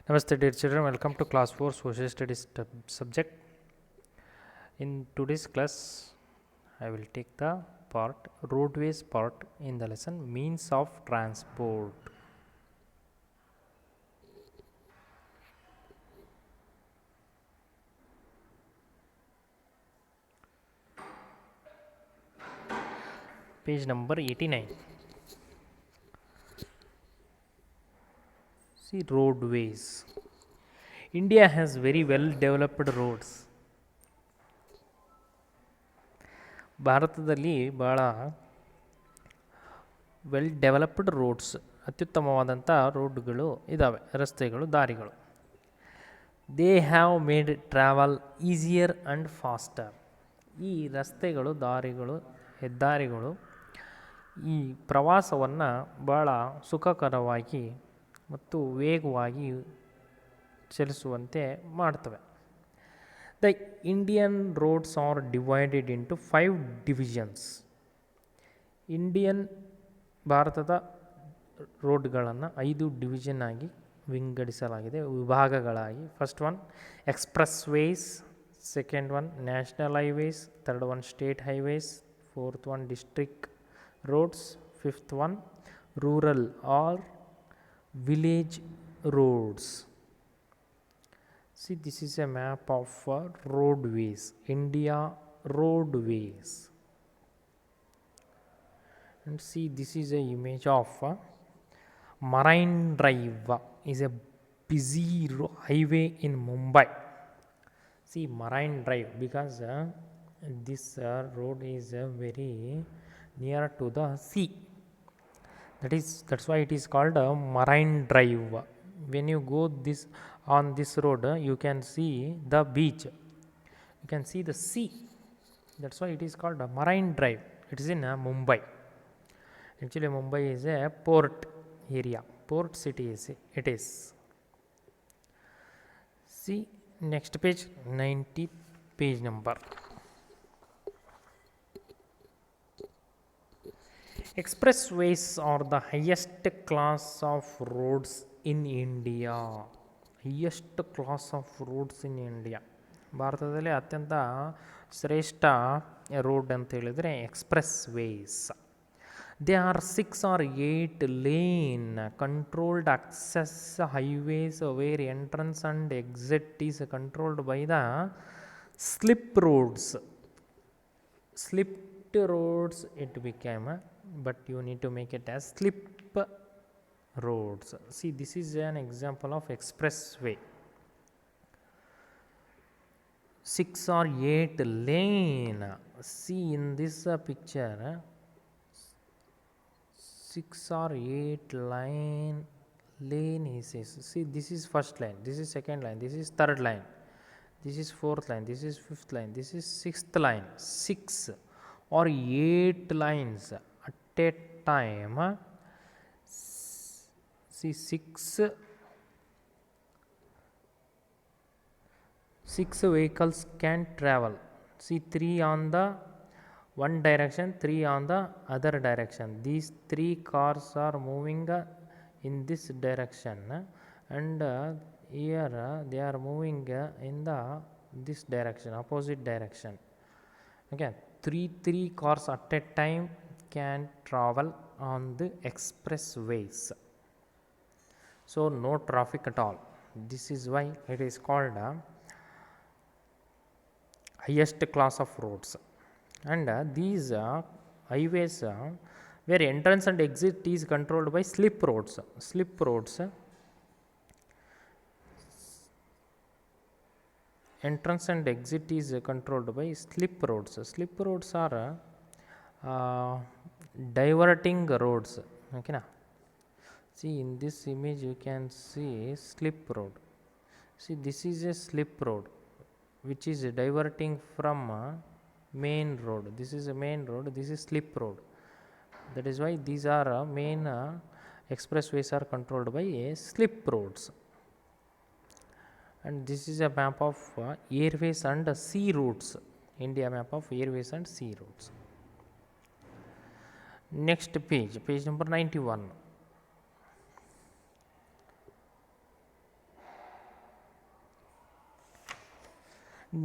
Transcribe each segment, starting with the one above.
Namaste dear children, welcome to class 4 social studies subject. In today's class, I will take the part roadways part in the lesson means of transport. Page number 89. See roadways. India has very well developed roads. ಭಾರತದಲ್ಲಿ ಭಾಳ well developed roads ಅತ್ಯುತ್ತಮವಾದಂಥ ರೋಡ್ಗಳು ಇದ್ದಾವೆ, ರಸ್ತೆಗಳು, ದಾರಿಗಳು. They have made travel easier and faster. ಈ ರಸ್ತೆಗಳು, ದಾರಿಗಳು, ಹೆದ್ದಾರಿಗಳು ಈ ಪ್ರವಾಸವನ್ನು ಭಾಳ ಸುಖಕರವಾಗಿ ಮತ್ತು ವೇಗವಾಗಿ ಚಲಿಸುವಂತೆ ಮಾಡ್ತವೆ. The Indian roads are divided into 5 divisions. ಭಾರತದ ರೋಡ್ಗಳನ್ನು 5 ಡಿವಿಷನ್ ಆಗಿ ವಿಂಗಡಿಸಲಾಗಿದೆ, ವಿಭಾಗಗಳಾಗಿ. First one expressways, second one national highways, third one state highways, fourth one district roads, fifth one rural or village roads. See, this is a map of roadways, India roadways. And see, this is a image of Marine Drive, is a busy highway in Mumbai. See, Marine Drive, because this road is very near to the sea. That's why it is called a Marine Drive. When you go on this road, you can see the beach, you can see the sea. That's why it is called a Marine Drive. It is in Mumbai. Actually, Mumbai is a port area, port city it is. See next page, 90 page number. Expressways are the highest class of roads in India. Highest class of roads in India. ಭಾರತದಲ್ಲಿ ಅತ್ಯಂತ ಶ್ರೇಷ್ಠ road ಅಂತ ಹೇಳಿದರೆ expressways. They are 6 or 8 lane controlled access highways where entrance and exit is controlled by the slip roads. Slipped roads it became, but you need to make it as slip roads. See, this is an example of expressway. 6 or 8 lane. See in this picture, 6 or 8 lane he says. See, this is first line, this is second line, this is third line, this is fourth line, this is fifth line, this is sixth line. 6 or 8 lines at a time. See, 6 vehicles can travel. See, 3 on the one direction, 3 on the other direction. These 3 cars are moving in this direction, and here they are moving in this direction, opposite direction. Okay, three cars at a time can travel on the expressways, so no traffic at all. This is why it is called highest class of roads. And these highways where entrance and exit is controlled by slip roads. Entrance and exit is controlled by slip roads. Slip roads are diverting roads. Okay na? See, in this image you can see slip road. See, this is a slip road which is diverting from main road. This is a main road, this is slip road. That is why these are main expressways are controlled by slip roads. And this is a map of airways and sea routes. India map of airways and sea routes. Next page number 91.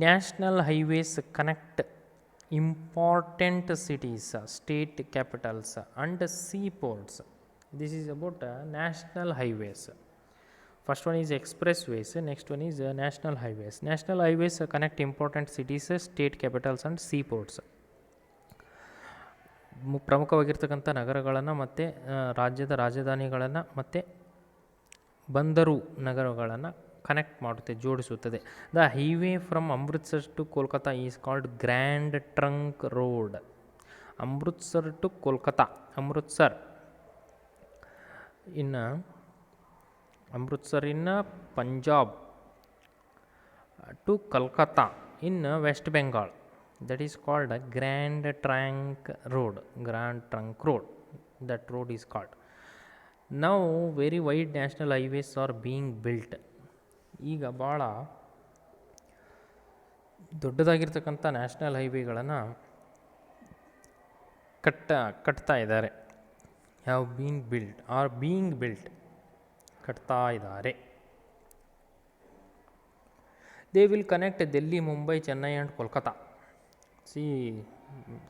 National highways connect important cities, state capitals, and seaports. This is about national highways. First one is expressways, next one is national highways. National highways connect important cities, state capitals, and seaports. ಪ್ರಮುಖವಾಗಿರ್ತಕ್ಕಂಥ ನಗರಗಳನ್ನು ಮತ್ತು ರಾಜ್ಯದ ರಾಜಧಾನಿಗಳನ್ನು ಮತ್ತು ಬಂದರು ನಗರಗಳನ್ನು connect ಮಾಡುತ್ತೆ, ಜೋಡಿಸುತ್ತದೆ. The highway from Amritsar to Kolkata is called Grand Trunk Road. Amritsar to Kolkata, Amritsar in Punjab to Calcutta in West Bengal, that is called a Grand Trunk Road. That road is called. Now very wide national highways are being built. ಈಗ ಭಾಳ ದೊಡ್ಡದಾಗಿರ್ತಕ್ಕಂಥ ನ್ಯಾಷನಲ್ ಹೈವೇಗಳನ್ನು ಕಟ್ತಾ ಇದ್ದಾರೆ. Have been built are being built, ಕಟ್ತಾ ಇದ್ದಾರೆ. They will connect Delhi, Mumbai, Chennai and Kolkata. See,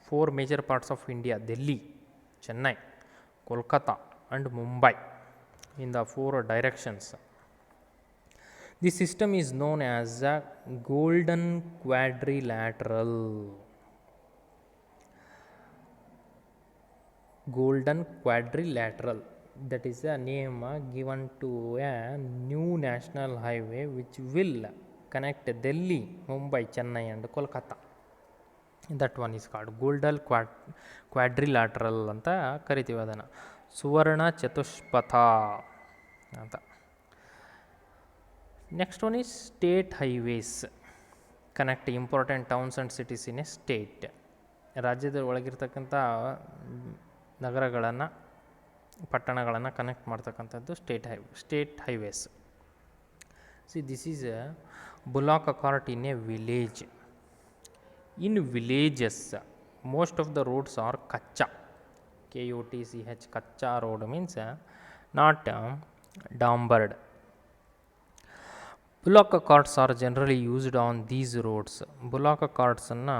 4 major parts of India: Delhi, Chennai, Kolkata, and Mumbai, in the 4 directions. This system is known as a Golden Quadrilateral. That is a name given to a new national highway which will connect Delhi, Mumbai, Chennai, and Kolkata. That one is called golden quadrilateral ಅಂತ ಕರಿತೀವಿ ಅದನ್ನು. ಸುವರ್ಣ ಚತುಷ್ಪಥ ಅಂತ. Next one is state highways, connect important towns and cities in a state. ರಾಜ್ಯದ ಒಳಗಿರ್ತಕ್ಕಂಥ ನಗರಗಳನ್ನು, ಪಟ್ಟಣಗಳನ್ನು ಕನೆಕ್ಟ್ ಮಾಡ್ತಕ್ಕಂಥದ್ದು state highways. See this is a bullock cart in a village. In villages, most of the roads are kacha. K-O-T-C-H, kacha road means not dambered. Bullock carts are generally used on these roads. Bullock carts ಅನ್ನು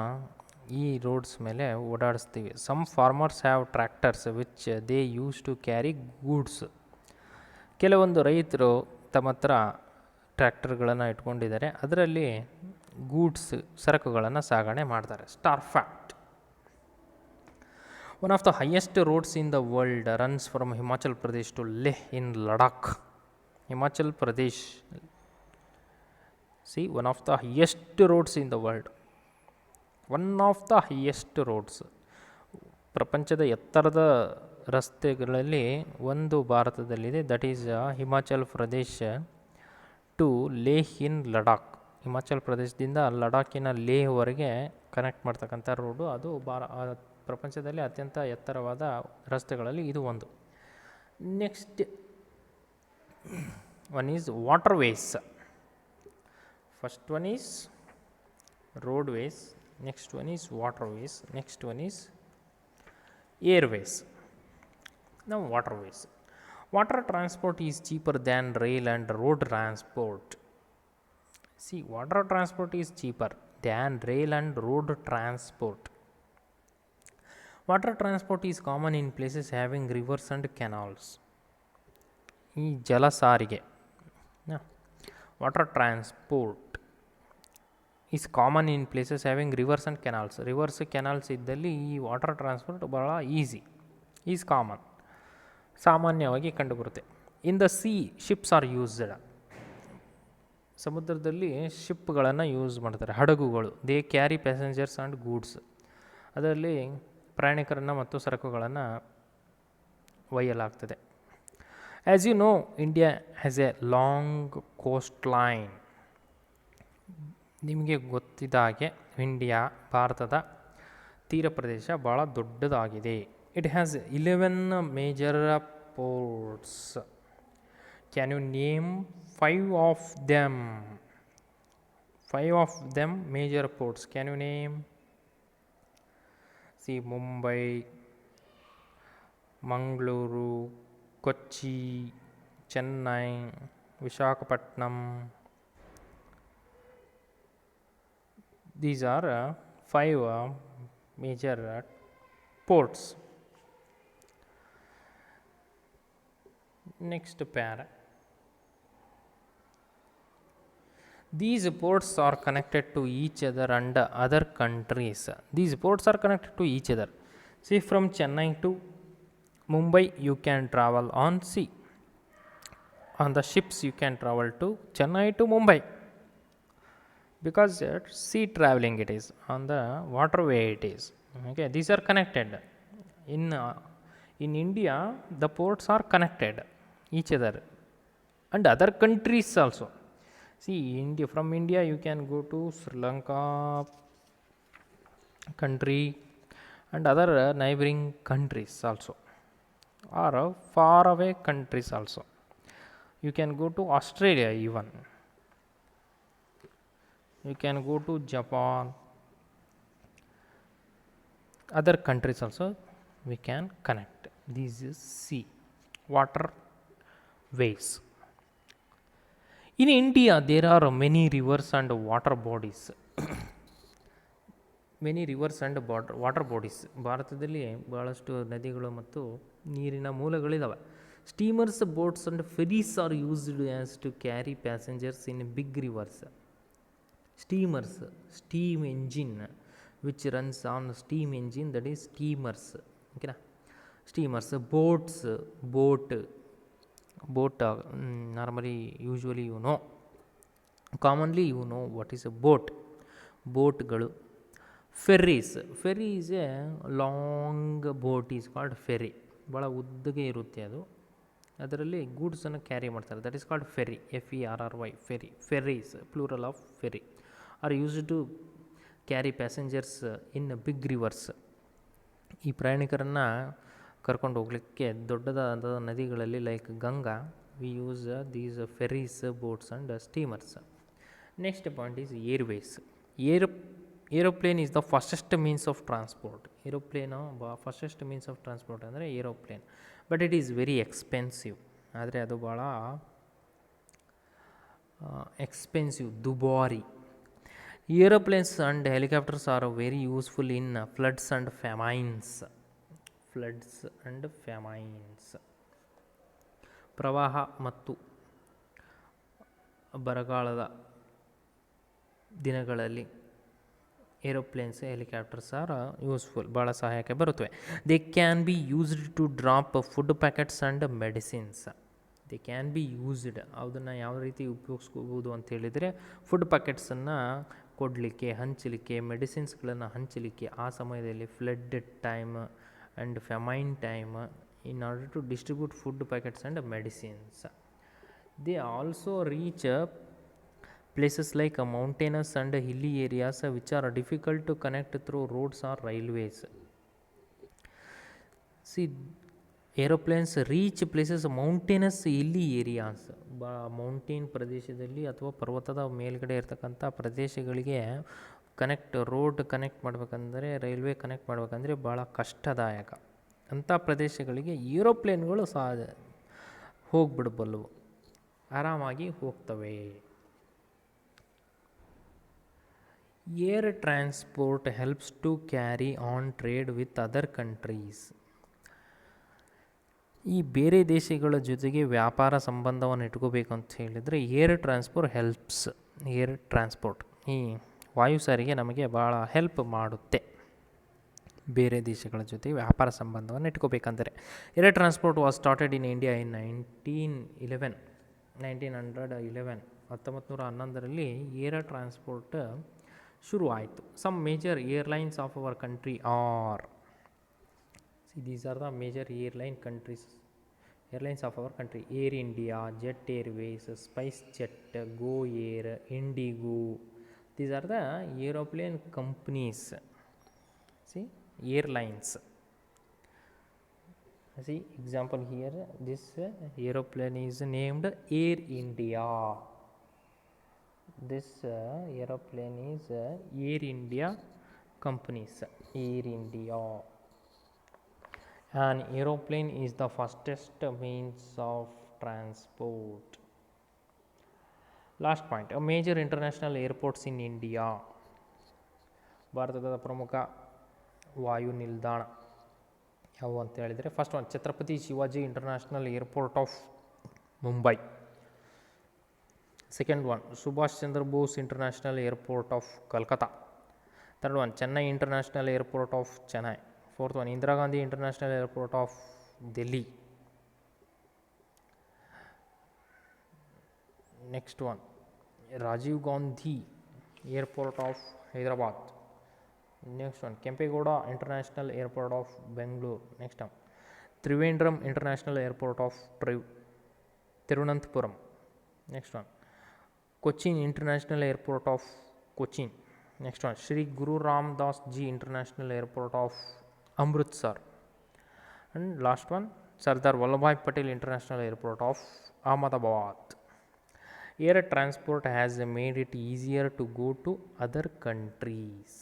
ಈ roads ಮೇಲೆ ಓಡಾಡಿಸ್ತೀವಿ. Some farmers have tractors which they use to carry goods. ಕೆಲವೊಂದು ರೈತರು ತಮ್ಮ ಹತ್ರ ಟ್ರ್ಯಾಕ್ಟರ್ಗಳನ್ನು ಇಟ್ಕೊಂಡಿದ್ದಾರೆ, ಅದರಲ್ಲಿ ಗೂಡ್ಸ್, ಸರಕುಗಳನ್ನು ಸಾಗಣೆ ಮಾಡ್ತಾರೆ. Star fact: one of the highest roads in the world runs from Himachal Pradesh to Leh in Ladakh. Himachal Pradesh, see one of the highest roads in the world. One of the highest roads, ಪ್ರಪಂಚದ ಎತ್ತರದ ರಸ್ತೆಗಳಲ್ಲಿ ಒಂದು ಭಾರತದಲ್ಲಿದೆ. That is Himachal Pradesh to Leh in Ladakh. Himachal ಪ್ರದೇಶದಿಂದ ಲಡಾಖಿನ ಲೇಹ್ವರೆಗೆ connect ಮಾಡ್ತಕ್ಕಂಥ road. ಅದು ಪ್ರಪಂಚದಲ್ಲಿ ಅತ್ಯಂತ ಎತ್ತರವಾದ ರಸ್ತೆಗಳಲ್ಲಿ ಇದು ಒಂದು. Next one is waterways. First one is roadways, next one is waterways, next one is airways. ನಾವು waterways. Water transport is cheaper than rail and road transport. See, water transport is cheaper than rail and road transport. Water transport is common in places having rivers and canals. ಈ ಜಲ ಸಾರಿಗೆ, water transport is common in places having rivers and canals. Rivers, canals ಇದ್ದಲ್ಲಿ ಈ water transport ಭಾಳ is common, ಸಾಮಾನ್ಯವಾಗಿ ಕಂಡುಬರುತ್ತೆ. In the sea, ships are used. ಸಮುದ್ರದಲ್ಲಿ ಶಿಪ್ಗಳನ್ನು ಯೂಸ್ ಮಾಡ್ತಾರೆ, ಹಡಗುಗಳು. They carry passengers and goods. ಅದರಲ್ಲಿ ಪ್ರಯಾಣಿಕರನ್ನು ಮತ್ತು ಸರಕುಗಳನ್ನು ಒಯ್ಯಲಾಗ್ತದೆ. As you know, India has a long coast line. ನಿಮಗೆ ಗೊತ್ತಿದ್ದ ಹಾಗೆ ಭಾರತದ ತೀರ ಪ್ರದೇಶ ಭಾಳ ದೊಡ್ಡದಾಗಿದೆ. It has 11 major ports. Can you name 5 of them? 5 of them major ports. Can you name? See, Mumbai, Mangaluru, Kochi, Chennai, Visakhapatnam, These are five major ports. Next para. These ports are connected to each other and other countries. These ports are connected to each other. See, from Chennai to Mumbai, you can travel on sea. On the ships, you can travel to Chennai to Mumbai, because sea traveling it is, on the waterway it is. Okay, these are connected. In India, the ports are connected each other and other countries also. See, India, from India you can go to Sri Lanka country and other neighboring countries also, or far away countries also. You can go to Australia even. You can go to Japan, other countries also we can connect. This is sea, water ways. In India, there are many rivers and water bodies. Many rivers and water bodies. ಭಾರತದಲ್ಲಿ ಭಾಳಷ್ಟು ನದಿಗಳು ಮತ್ತು ನೀರಿನ ಮೂಲಗಳಿದ್ದಾವೆ. Steamers, boats and ferries are used as to carry passengers in big rivers. Steamers, steam engine which runs on steam engine, that is steamers. Okay na? Steamers, boats, boat normally, usually you know, commonly you know what is a boat. Boatgalu. Ferries, ferry is a long boat, is called ferry. ಭಾಳ ಉದ್ದಗೆ ಇರುತ್ತೆ ಅದು, ಅದರಲ್ಲಿ ಗೂಡ್ಸನ್ನು carry ಮಾಡ್ತಾರೆ. That is called ferry, FERRY, ferry. Ferries, plural of ferry, are used to carry passengers in big rivers. ಈ ಪ್ರಯಾಣಿಕರನ್ನು ಕರ್ಕೊಂಡು ಹೋಗಲಿಕ್ಕೆ ದೊಡ್ಡದಾದ ನದಿಗಳಲ್ಲಿ like Ganga, we use these ferries, boats and steamers. Next point is airways. Aeroplane is the fastest means of transport. Aeroplane fastest means of transport ಅಂದರೆ aeroplane. But it is very expensive. ಆದರೆ ಅದು ಭಾಳ ಎಕ್ಸ್ಪೆನ್ಸಿವ್, ದುಬಾರಿ. Aeroplanes and helicopters are very useful in floods and famines. Floods and famines, ಪ್ರವಾಹ ಮತ್ತು ಬರಗಾಲದ ದಿನಗಳಲ್ಲಿ aeroplanes, helicopters R useful, ಭಾಳ ಸಹಾಯಕ್ಕೆ ಬರುತ್ತವೆ. They can be used to drop food packets and medicines. They can be used, ಅದನ್ನು ಯಾವ ರೀತಿ ಉಪಯೋಗಿಸ್ಕೋಬೋದು ಅಂತೇಳಿದರೆ, ಫುಡ್ ಪ್ಯಾಕೆಟ್ಸನ್ನು ಕೊಡಲಿಕ್ಕೆ, ಹಂಚಲಿಕ್ಕೆ, ಮೆಡಿಸಿನ್ಸ್ಗಳನ್ನು ಹಂಚಲಿಕ್ಕೆ ಆ ಸಮಯದಲ್ಲಿ, flood time and famine time, in order to distribute food packets and medicines. They also reach places like mountainous and hilly areas which are difficult to connect through roads or railways. See, aeroplanes reach places mountainous, ಹಿಲ್ಲಿ areas, mountain ಪ್ರದೇಶದಲ್ಲಿ ಅಥವಾ ಪರ್ವತದ ಮೇಲ್ಗಡೆ ಇರ್ತಕ್ಕಂಥ ಪ್ರದೇಶಗಳಿಗೆ road connect ಮಾಡಬೇಕಂದ್ರೆ, railway connect ಮಾಡಬೇಕಂದ್ರೆ ಭಾಳ ಕಷ್ಟದಾಯಕ. ಅಂಥ ಪ್ರದೇಶಗಳಿಗೆ ಏರೋಪ್ಲೇನ್ಗಳು ಸಹ ಹೋಗ್ಬಿಡಬಲ್ಲವು, ಆರಾಮಾಗಿ ಹೋಗ್ತವೆ. Air transport helps to carry on trade with other countries. ಈ ಬೇರೆ ದೇಶಗಳ ಜೊತೆಗೆ ವ್ಯಾಪಾರ ಸಂಬಂಧವನ್ನು ಇಟ್ಕೋಬೇಕು ಅಂತ ಹೇಳಿದರೆ air transport helps. Air transport, ಈ ವಾಯು ಸಾರಿಗೆ ನಮಗೆ ಭಾಳ ಹೆಲ್ಪ್ ಮಾಡುತ್ತೆ ಬೇರೆ ದೇಶಗಳ ಜೊತೆ ವ್ಯಾಪಾರ ಸಂಬಂಧವನ್ನು ಇಟ್ಕೋಬೇಕಂದರೆ. Air transport was started in India in 1911. 1911ರಲ್ಲಿ ಏರ್ ಟ್ರಾನ್ಸ್ಪೋರ್ಟ್ ಶುರು ಆಯಿತು. Some major airlines of our country are, these are the major airlines of our country: Air India, Jet Airways, SpiceJet, Go Air, Indigo. These are the aeroplane companies. See, airlines. See, example here, this aeroplane is named Air India. This aeroplane is Air India companies. Air India. An aeroplane is the fastest means of transport. Last point, a major international airports in India. ಭಾರತದ ಪ್ರಮುಖ ವಾಯು ನಿಲ್ದಾಣ ಯಾವುವು ಅಂತ ಹೇಳಿದರೆ, first one Chhatrapati Shivaji international airport of Mumbai. Second one Subhash Chandra Bose international airport of Calcutta. Third one Chennai international airport of Chennai. Fourth one Indira Gandhi international airport of Delhi. Next one Rajiv Gandhi airport of Hyderabad. Next one Kempegowda international airport of Bengaluru. Next one Trivandrum international airport of Thiruvananthapuram. Next one Cochin international airport of Cochin. Next one Shri Guru Ramdas G international airport of Amritsar. And last one Sardar Vallabhbhai Patel international airport of Ahmedabad. Air transport has made it easier to go to other countries.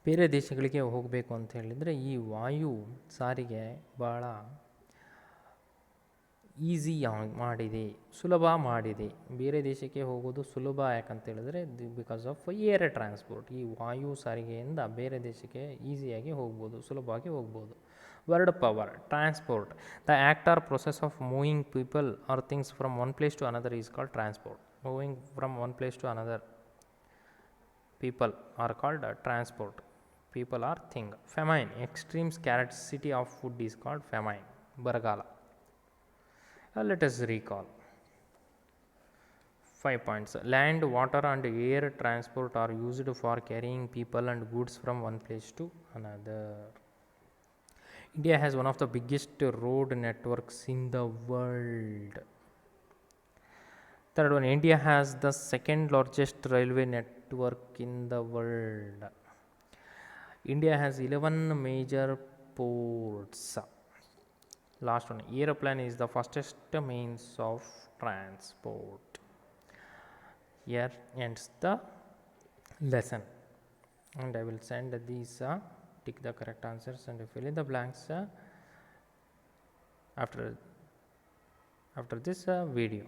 ಬೇರೆ ದೇಶಗಳಿಗೆ ಹೋಗಬೇಕು ಅಂತ ಹೇಳಿದರೆ ಈ ವಾಯು ಸಾರಿಗೆ ಭಾಳ easy ಮಾಡಿದೆ, ಸುಲಭ ಮಾಡಿದೆ. ಬೇರೆ ದೇಶಕ್ಕೆ ಹೋಗೋದು ಸುಲಭ ಯಾಕಂತ ಹೇಳಿದ್ರೆ ಬಿಕಾಸ್ ಆಫ್ ಏರ್ ಟ್ರಾನ್ಸ್ಪೋರ್ಟ್. ಈ ವಾಯು ಸಾರಿಗೆಯಿಂದ ಬೇರೆ ದೇಶಕ್ಕೆ ಈಸಿಯಾಗಿ ಹೋಗ್ಬೋದು, ಸುಲಭವಾಗಿ ಹೋಗ್ಬೋದು. Word power transport, the act or process of moving people or things from one place to another is called transport. Moving from one place to another people are called transport. People are thing. Famine, extreme scarcity of food is called famine, baragala. Let us recall 5 points. Land, water and air transport are used for carrying people and goods from one place to another. India has one of the biggest road networks in the world. Third one, India has the second largest railway network in the world. India has 11 major ports. Last one, aeroplane is the fastest means of transport. Here ends the lesson, and I will send these tick the correct answers and fill in the blanks after this video.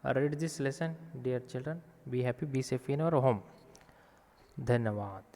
Read this lesson, dear children. Be happy, be safe in your home. Dhanyavad.